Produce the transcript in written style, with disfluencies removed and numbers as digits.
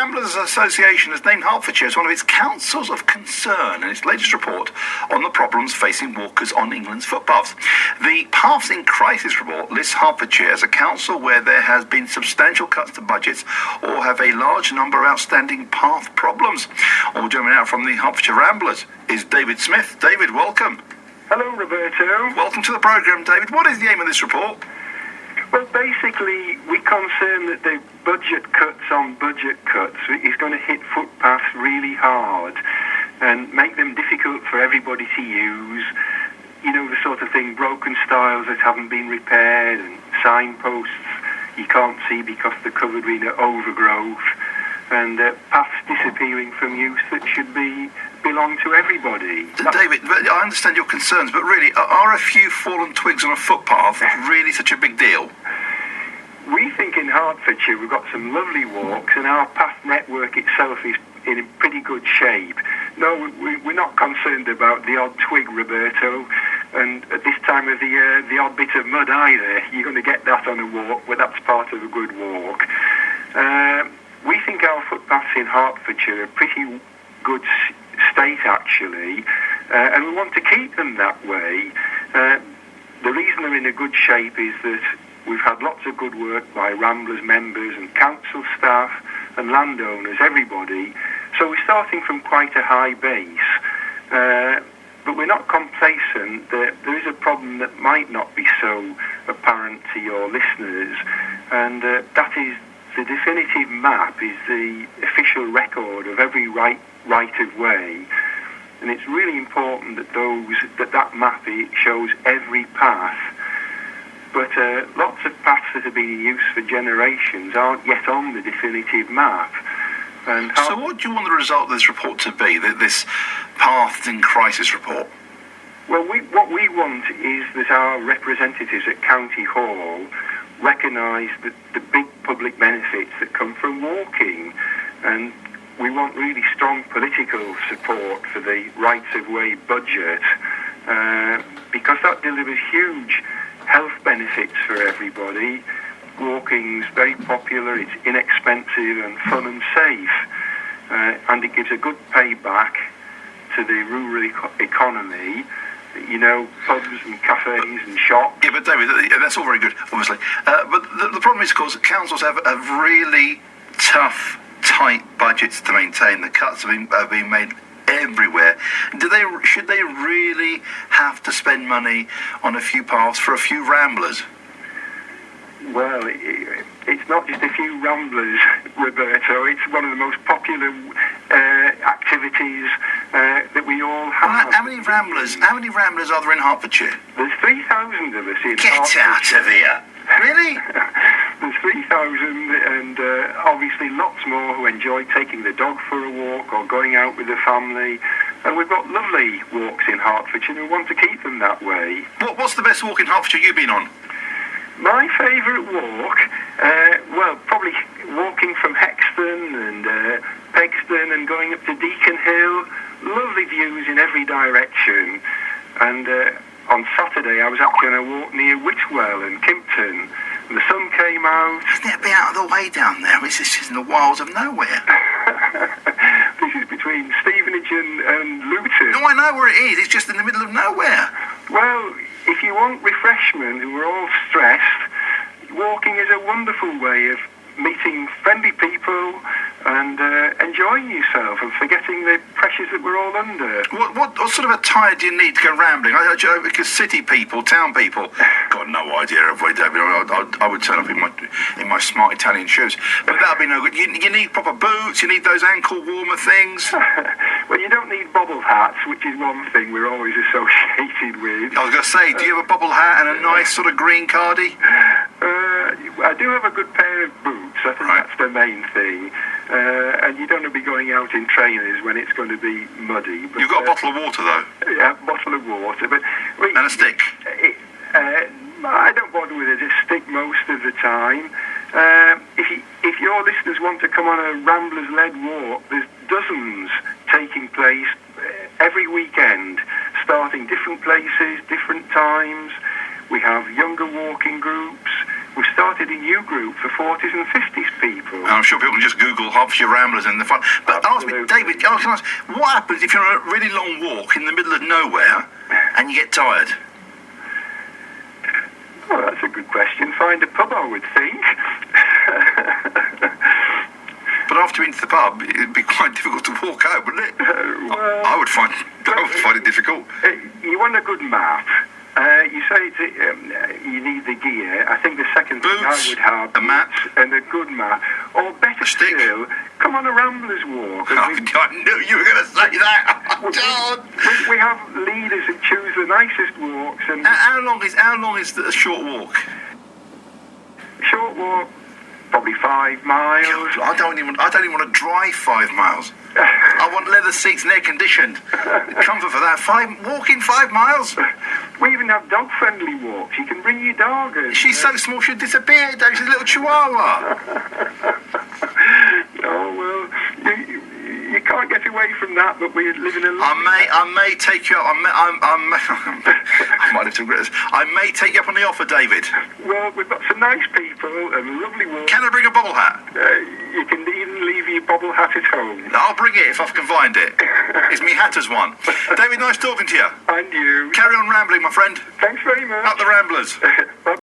Ramblers Association has named Hertfordshire as one of its councils of concern in its latest report on the problems facing walkers on England's footpaths. The Paths in Crisis report lists Hertfordshire as a council where there has been substantial cuts to budgets or have a large number of outstanding path problems. All joining out from the Hertfordshire Ramblers is David Smith. David, welcome. Hello, Roberto. Welcome to the programme, David. What is the aim of this report? Well, basically, we're concerned that the budget cuts on budget cuts is going to hit footpaths really hard and make them difficult for everybody to use. You know, the sort of thing, broken stiles that haven't been repaired and signposts you can't see because they're covered in overgrowth, and paths disappearing from use that should belong to everybody. David, I understand your concerns, but really, are a few fallen twigs on a footpath really such a big deal? We think in Hertfordshire we've got some lovely walks, and our path network itself is in pretty good shape. No, we're not concerned about the odd twig, Roberto, and at this time of the year, the odd bit of mud either. You're going to get that on a walk, but that's part of a good walk. We think our footpaths in Hertfordshire are pretty good state, actually, and we want to keep them that way. The reason they're in a good shape is that we've had lots of good work by Ramblers members and council staff and landowners, everybody. So we're starting from quite a high base, but we're not complacent. There is a problem that might not be so apparent to your listeners, and that is the definitive map is the official record of every right of way, and it's really important that that map shows every path. But lots of paths that have been in use for generations aren't yet on the definitive map. And so what do you want the result of this report to be, this Paths in Crisis report? Well, what we want is that our representatives at County Hall recognise the big public benefits that come from walking, and we want really strong political support for the rights-of-way budget, because that delivers huge health benefits for everybody. Walking's very popular, it's inexpensive and fun and safe, and it gives a good payback to the rural economy. You know, pubs and cafes and shops. Yeah, but David, that's all very good, obviously. But the problem is, of course, that councils have really tough, tight budgets to maintain. The cuts have been made everywhere. Should they really have to spend money on a few paths for a few ramblers? Well, it's not just a few ramblers, Roberto. It's one of the most popular activities that we all have. Well, how many ramblers are there in Hertfordshire? There's 3,000 of us in Get out of here! Really? There's 3,000, and obviously lots more who enjoy taking the dog for a walk or going out with the family. And we've got lovely walks in Hertfordshire, and we want to keep them that way. What's the best walk in Hertfordshire you've been on? My favourite walk, well, probably walking from Hexton and Pegston and going up to Deacon Hill. Lovely views in every direction. And on Saturday, I was actually on a walk near Whitwell and Kimpton. And the sun came out. Isn't it a bit out of the way down there? It's just in the wilds of nowhere. This is between Stevenage and Luton. No, I know where it is. It's just in the middle of nowhere. Well, if you want refreshment and we're all stressed, walking is a wonderful way of meeting friendly people and enjoying yourself and forgetting the pressures that we're all under. What sort of attire do you need to go rambling? Because city people, town people, got no idea of where I would turn up in my smart Italian shoes, but that'd be no good. You need proper boots. You need those ankle warmer things. Well, you don't need bobble hats, which is one thing we're always associated with. I was going to say, do you have a bobble hat and a nice sort of green cardie? I do have a good pair of boots. I think that's the main thing. And you don't want to be going out in trainers when it's going to be muddy. But, you've got a bottle of water, though? Yeah, a bottle of water. But and a stick? I don't bother with a stick most of the time. If your listeners want to come on a Ramblers-led walk, there's dozens taking place every weekend, starting different places, different times. We have younger walking groups. we've started a new group for 40s and 50s people. I'm sure people can just Google Hertfordshire Ramblers and the fun. But ask me, David, can I ask, what happens if you're on a really long walk in the middle of nowhere and you get tired? Well, that's a good question. Find a pub, I would think. But after you're into the pub, it'd be quite difficult to walk out, wouldn't it? Well, I would find it difficult. You want a good map. You say you need the gear. I think the second thing I Boots, would have a map, and a good map, or better stick. still, come on a Ramblers walk. I knew you were going to say that. We have leaders who choose the nicest walks, and How long is the short walk? short walk, probably 5 miles. I don't even want to drive 5 miles. I want leather seats and air conditioned. Comfort for that. Walking 5 miles. We even have dog-friendly walks. You can bring your dog. And, She's so small she'll disappear. She's a little chihuahua. Oh well, you can't get away from that. But we live in a. I may take you up. I might have to regret this. I may take you up on the offer, David. Well, we've got some nice people and lovely walks. Can I bring a bobble hat? You can even leave your bobble hat at home. I'll bring it if I can find it. It's me Hatter's one. David, nice talking to you. And you. Carry on rambling, my friend. Thanks very much. Up the Ramblers. Bye.